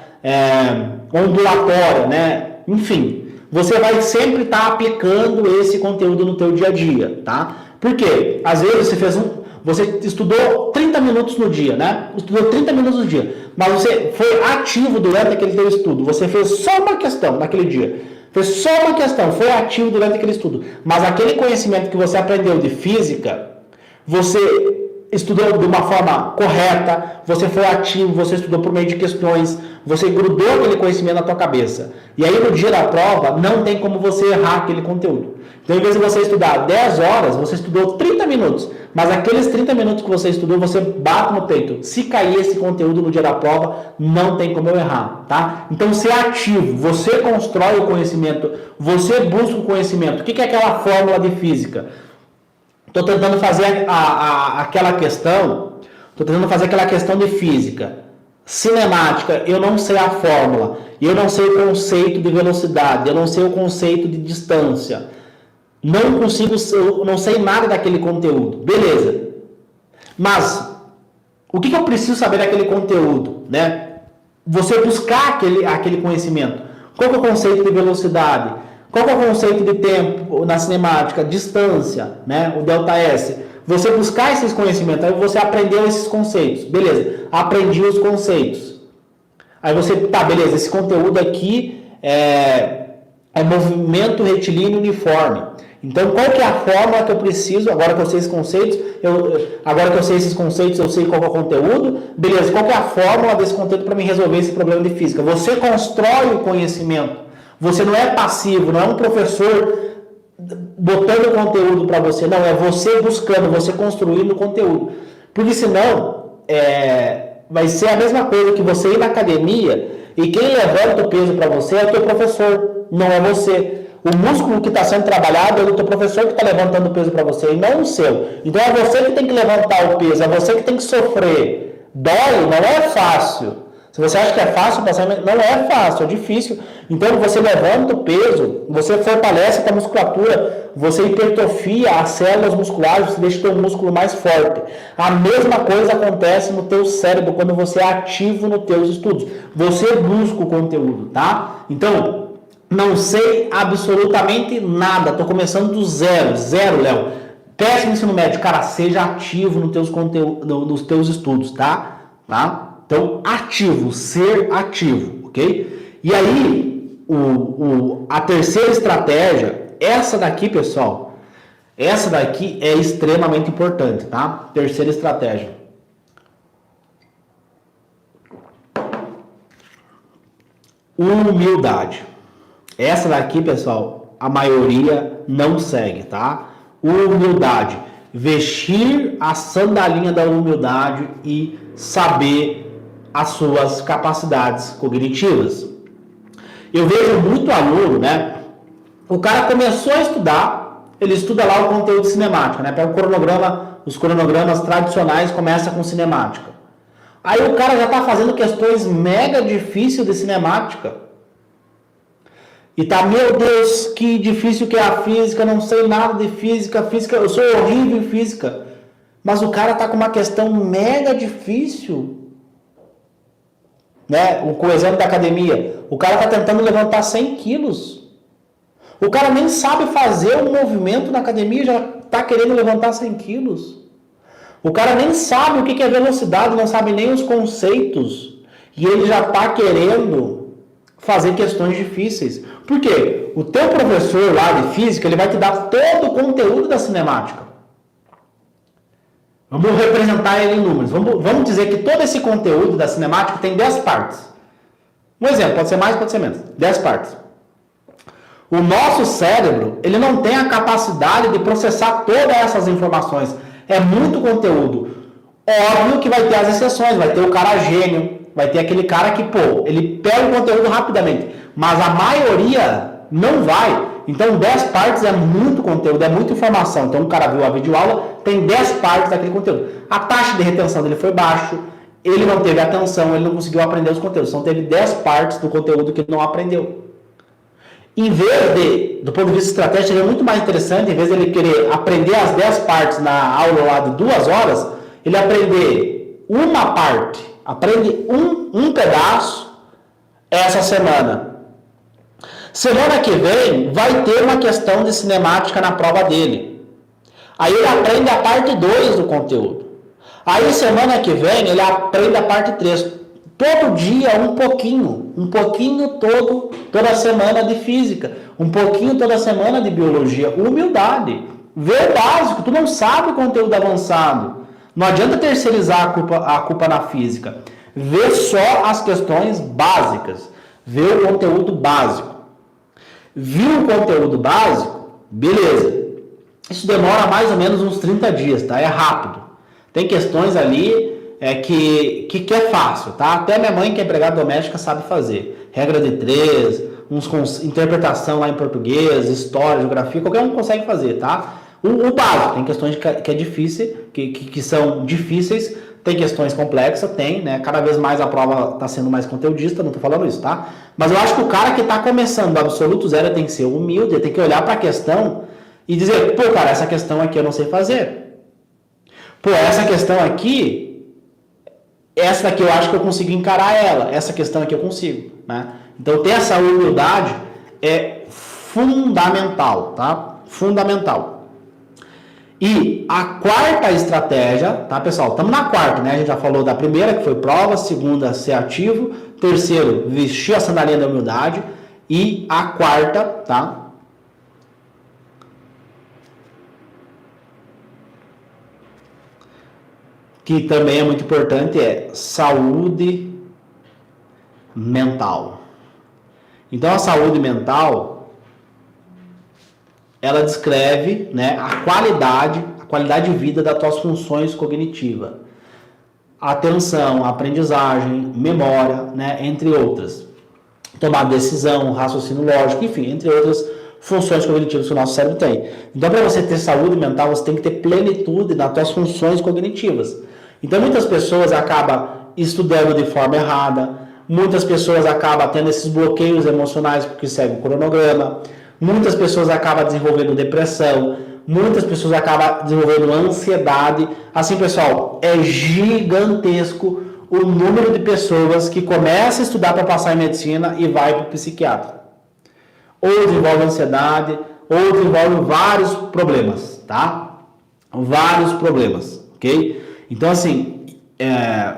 Ondulatório, né? Enfim, você vai sempre estar aplicando esse conteúdo no teu dia a dia, tá? Por quê? Às vezes você estudou 30 minutos no dia, né? Estudou 30 minutos no dia, mas você foi ativo durante aquele teu estudo. Você fez só uma questão naquele dia. Fez só uma questão, foi ativo durante aquele estudo. Mas aquele conhecimento que você aprendeu de física, você estudou de uma forma correta, você foi ativo, você estudou por meio de questões, você grudou aquele conhecimento na tua cabeça. E aí no dia da prova, não tem como você errar aquele conteúdo. Então, em vez de você estudar 10 horas, você estudou 30 minutos. Mas aqueles 30 minutos que você estudou, você bate no peito. Se cair esse conteúdo no dia da prova, não tem como eu errar, tá? Então, ser ativo, você constrói o conhecimento, você busca o conhecimento. O que é aquela fórmula de física? Estou tentando fazer aquela questão de física. Cinemática, eu não sei a fórmula, eu não sei o conceito de velocidade, eu não sei o conceito de distância. Eu não sei nada daquele conteúdo. Beleza. Mas, o que eu preciso saber daquele conteúdo, né? Você buscar aquele conhecimento. Qual é o conceito de velocidade? Qual é o conceito de tempo na cinemática? Distância, né? O ΔS. Você buscar esses conhecimentos, aí você aprendeu esses conceitos. Beleza, aprendi os conceitos. Aí você, beleza, esse conteúdo aqui é movimento retilíneo uniforme. Então, qual que é a fórmula que eu preciso, agora que eu sei esses conceitos, eu sei qual é o conteúdo, beleza, qual que é a fórmula desse conteúdo para me resolver esse problema de física? Você constrói o conhecimento, você não é passivo, não é um professor botando o conteúdo para você, não, é você buscando, você construindo o conteúdo. Porque senão, vai ser a mesma coisa que você ir na academia e quem levanta o peso para você é o teu professor, não é você. O músculo que está sendo trabalhado é o teu professor que está levantando o peso para você e não o seu. Então é você que tem que levantar o peso, é você que tem que sofrer. Dói, não é fácil. Se você acha que é fácil, não é fácil, é difícil. Então você levanta o peso, você fortalece a musculatura, você hipertrofia as células musculares, você deixa o teu músculo mais forte. A mesma coisa acontece no teu cérebro quando você é ativo nos teus estudos. Você busca o conteúdo, tá? Então, não sei absolutamente nada, estou começando do zero, Léo. Péssimo ensino médio, cara, seja ativo nos teus estudos, tá? Então, ativo, ser ativo, ok? E aí, a terceira estratégia, essa daqui, pessoal, essa daqui é extremamente importante, tá? Terceira estratégia. Humildade. Essa daqui, pessoal, a maioria não segue, tá? Humildade. Vestir a sandalinha da humildade e saber as suas capacidades cognitivas. Eu vejo muito aluno, né? O cara começou a estudar, ele estuda lá o conteúdo de cinemática, né? Pega o cronograma, os cronogramas tradicionais começam com cinemática. Aí o cara já está fazendo questões mega difíceis de cinemática. E tá, meu Deus, que difícil que é a física, não sei nada de física, eu sou horrível em física. Mas o cara tá com uma questão mega difícil, né? Com o exemplo da academia, o cara tá tentando levantar 100 quilos. O cara nem sabe fazer um movimento na academia, já tá querendo levantar 100 quilos. O cara nem sabe o que é velocidade, não sabe nem os conceitos. E ele já tá querendo fazer questões difíceis. Por quê? O teu professor lá de física, ele vai te dar todo o conteúdo da cinemática. Vamos representar ele em números. Vamos dizer que todo esse conteúdo da cinemática tem 10 partes. Um exemplo, pode ser mais, pode ser menos. 10 partes. O nosso cérebro, ele não tem a capacidade de processar todas essas informações. É muito conteúdo. Óbvio que vai ter as exceções, vai ter o cara gênio, vai ter aquele cara que, ele pega o conteúdo rapidamente. Mas a maioria não vai. Então, 10 partes é muito conteúdo, é muita informação. Então, o cara viu a videoaula, tem 10 partes daquele conteúdo. A taxa de retenção dele foi baixa, ele não teve atenção, ele não conseguiu aprender os conteúdos. Então, teve 10 partes do conteúdo que ele não aprendeu. Em vez de, do ponto de vista estratégico, seria muito mais interessante, em vez de ele querer aprender as 10 partes na aula lá de 2 horas, ele aprender uma parte, aprende um pedaço essa semana. Semana que vem vai ter uma questão de cinemática na prova dele. Aí ele aprende a parte 2 do conteúdo. Aí semana que vem ele aprende a parte 3. Todo dia um pouquinho toda semana de física, um pouquinho toda semana de biologia. Humildade. Vê o básico, tu não sabe o conteúdo avançado. Não adianta terceirizar a culpa na física. Vê só as questões básicas. Vê o conteúdo básico. Viu o conteúdo básico? Beleza. Isso demora mais ou menos uns 30 dias, tá? É rápido. Tem questões ali que é fácil, tá? Até minha mãe, que é empregada doméstica, sabe fazer. Regra de 3, interpretação lá em português, história, geografia, qualquer um consegue fazer, tá? O básico, tem questões que é difícil, que são difíceis, tem questões complexas, tem, né? Cada vez mais a prova está sendo mais conteudista, não tô falando isso, tá? Mas eu acho que o cara que está começando do absoluto zero tem que ser humilde, tem que olhar para a questão e dizer, cara, essa questão aqui eu não sei fazer. Essa questão aqui, essa daqui eu acho que eu consigo encarar ela, essa questão aqui eu consigo, né? Então ter essa humildade é fundamental, tá? Fundamental. E a quarta estratégia, tá, pessoal? Estamos na quarta, né? A gente já falou da primeira, que foi prova, segunda, ser ativo, terceiro, vestir a sandalinha da humildade, e a quarta, tá? Que também é muito importante, é saúde mental. Então, a saúde mental, ela descreve, né, a qualidade de vida das tuas funções cognitivas. Atenção, aprendizagem, memória, né, entre outras. Tomar decisão, raciocínio lógico, enfim, entre outras funções cognitivas que o nosso cérebro tem. Então, para você ter saúde mental, você tem que ter plenitude nas suas funções cognitivas. Então, muitas pessoas acabam estudando de forma errada, muitas pessoas acabam tendo esses bloqueios emocionais porque seguem o cronograma, muitas pessoas acabam desenvolvendo depressão, muitas pessoas acabam desenvolvendo ansiedade. Assim, pessoal, é gigantesco o número de pessoas que começam a estudar para passar em medicina e vai para o psiquiatra. Ou desenvolve ansiedade, ou desenvolve vários problemas, tá? Vários problemas, ok? Então, assim,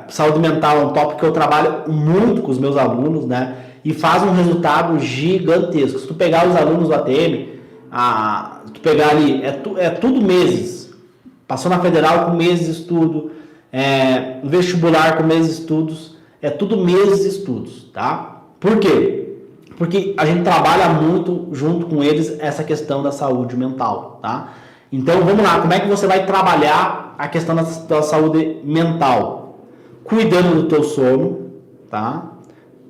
saúde mental é um tópico que eu trabalho muito com os meus alunos, né? E faz um resultado gigantesco. Se tu pegar os alunos do ATM, tu pegar ali, é tudo meses. Passou na federal com meses de estudo, vestibular com meses de estudos, é tudo meses de estudos, tá? Por quê? Porque a gente trabalha muito junto com eles essa questão da saúde mental, tá? Então, vamos lá, como é que você vai trabalhar a questão da saúde mental? Cuidando do teu sono, tá?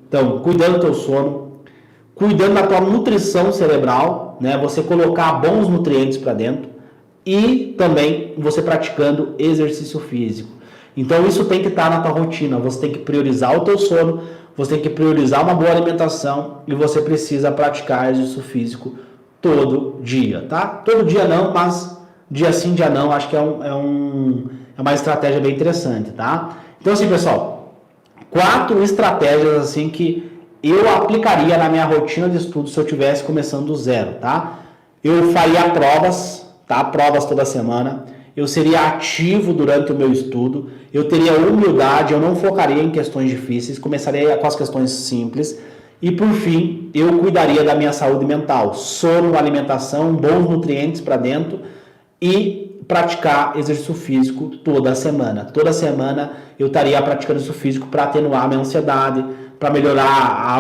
Então, cuidando do teu sono, cuidando da tua nutrição cerebral, né? Você colocar bons nutrientes para dentro e também você praticando exercício físico. Então, isso tem que estar na tua rotina. Você tem que priorizar o teu sono, você tem que priorizar uma boa alimentação e você precisa praticar exercício físico todo dia, tá? Todo dia não, mas dia sim, dia não, acho que é uma estratégia bem interessante, tá? Então, assim, pessoal, 4 estratégias assim que eu aplicaria na minha rotina de estudo se eu estivesse começando do zero, tá? Eu faria provas, tá? Provas toda semana. Eu seria ativo durante o meu estudo. Eu teria humildade, eu não focaria em questões difíceis, começaria com as questões simples. E, por fim, eu cuidaria da minha saúde mental. Sono, alimentação, bons nutrientes para dentro e praticar exercício físico toda semana. Toda semana eu estaria praticando exercício físico para atenuar a minha ansiedade, para melhorar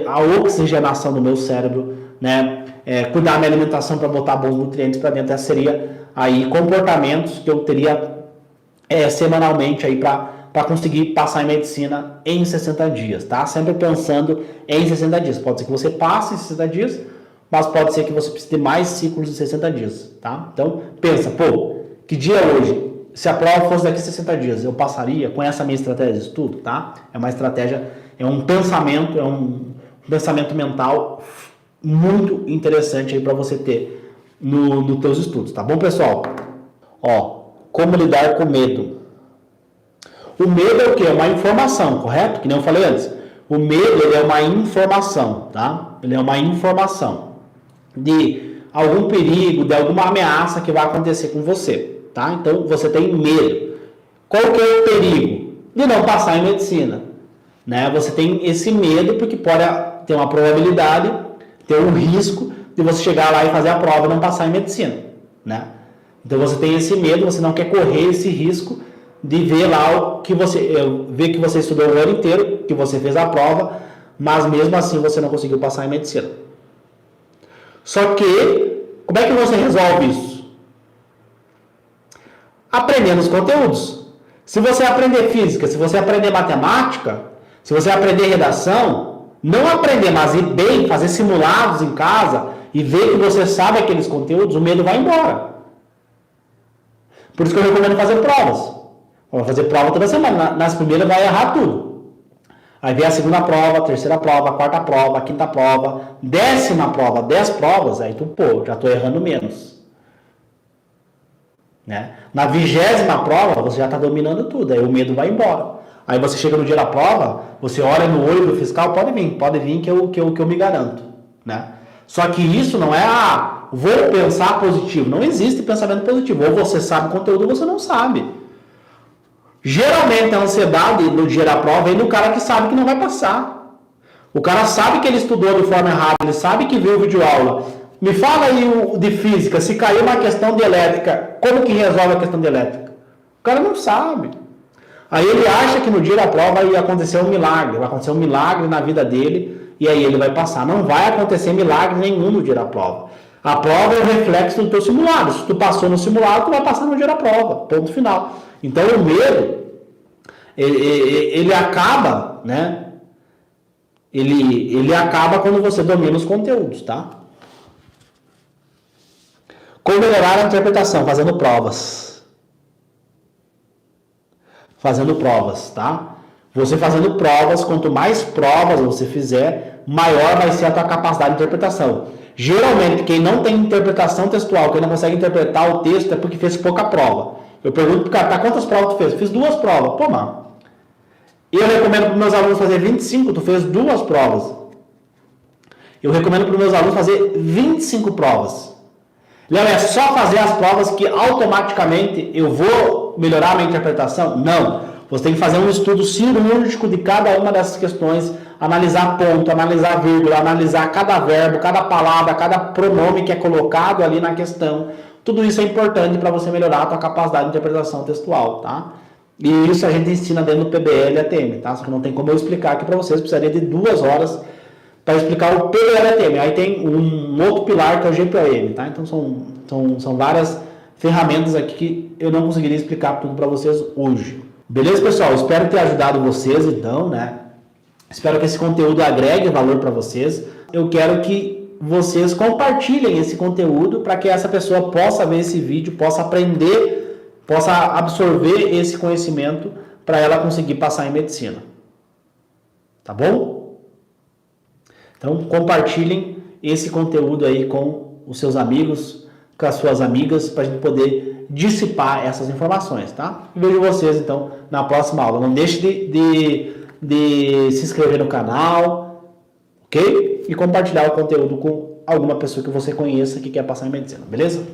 a oxigenação do meu cérebro, né? Cuidar da minha alimentação para botar bons nutrientes para dentro. Essa seria aí comportamentos que eu teria semanalmente aí para conseguir passar em medicina em 60 dias, tá? Sempre pensando em 60 dias. Pode ser que você passe em 60 dias, mas pode ser que você precise de mais ciclos de 60 dias, tá? Então, pensa, pô, que dia é hoje? Se a prova fosse daqui a 60 dias, eu passaria com essa minha estratégia de estudo, tá? É uma estratégia, é um pensamento mental muito interessante aí para você ter nos teus estudos, tá bom, pessoal? Ó, como lidar com medo? O medo é o quê? É uma informação, correto? Que nem eu falei antes. O medo, ele é uma informação, tá? Ele é uma informação de algum perigo, de alguma ameaça que vai acontecer com você, tá? Então, você tem medo. Qual que é o perigo? De não passar em medicina, né? Você tem esse medo porque pode ter uma probabilidade, ter um risco de você chegar lá e fazer a prova e não passar em medicina, né? Então, você tem esse medo, você não quer correr esse risco de ver lá o que ver que você estudou o ano inteiro, que você fez a prova, mas mesmo assim você não conseguiu passar em medicina. Só que, como é que você resolve isso? Aprendendo os conteúdos. Se você aprender física, se você aprender matemática, se você aprender redação, não aprender, mas ir bem, fazer simulados em casa e ver que você sabe aqueles conteúdos, o medo vai embora. Por isso que eu recomendo fazer provas. Vai fazer prova toda semana. Nas primeiras vai errar tudo. Aí vem a segunda prova, a terceira prova, a quarta prova, a quinta prova, 10ª prova, 10 provas, aí tu, pô, já tô errando menos. Né? Na 20ª prova, você já tá dominando tudo, aí o medo vai embora. Aí você chega no dia da prova, você olha no olho do fiscal, pode vir que eu me garanto. Né? Só que isso não é, vou pensar positivo. Não existe pensamento positivo. Ou você sabe o conteúdo ou você não sabe. Geralmente a ansiedade no dia da prova vem do cara que sabe que não vai passar. O cara sabe que ele estudou de forma errada, ele sabe que viu o videoaula. Me fala aí de física, se caiu uma questão de elétrica, como que resolve a questão de elétrica? O cara não sabe. Aí ele acha que no dia da prova vai acontecer um milagre, vai acontecer um milagre na vida dele e aí ele vai passar. Não vai acontecer milagre nenhum no dia da prova. A prova é o reflexo do teu simulado. Se tu passou no simulado, tu vai passar no dia da prova. Ponto final. Então o medo, ele acaba, né? Ele acaba quando você domina os conteúdos, tá? Como melhorar a interpretação? Fazendo provas. Fazendo provas, tá? Você fazendo provas, quanto mais provas você fizer, maior vai ser a tua capacidade de interpretação. Geralmente, quem não tem interpretação textual, quem não consegue interpretar o texto, é porque fez pouca prova. Eu pergunto pro cara, tá, quantas provas tu fez? Fiz 2 provas. Pô, mano. Eu recomendo para os meus alunos fazer 25, tu fez 2 provas. Eu recomendo para os meus alunos fazer 25 provas. Léo, é só fazer as provas que automaticamente eu vou melhorar a minha interpretação? Não. Você tem que fazer um estudo cirúrgico de cada uma dessas questões, analisar ponto, analisar vírgula, analisar cada verbo, cada palavra, cada pronome que é colocado ali na questão. Tudo isso é importante para você melhorar a tua capacidade de interpretação textual, tá? E isso a gente ensina dentro do PBL e ATM, tá? Só que não tem como eu explicar aqui para vocês, precisaria de 2 horas para explicar o PBL e ATM. Aí tem um outro pilar que é o GPOM, tá? Então são várias ferramentas aqui que eu não conseguiria explicar tudo para vocês hoje. Beleza, pessoal? Espero ter ajudado vocês, então, né? Espero que esse conteúdo agregue valor para vocês. Eu quero que vocês compartilhem esse conteúdo para que essa pessoa possa ver esse vídeo, possa aprender, possa absorver esse conhecimento para ela conseguir passar em medicina. Tá bom? Então, compartilhem esse conteúdo aí com os seus amigos, com as suas amigas, para a gente poder dissipar essas informações, tá? E vejo vocês, então, na próxima aula. Não deixe de se inscrever no canal, ok? E compartilhar o conteúdo com alguma pessoa que você conheça que quer passar em medicina, beleza?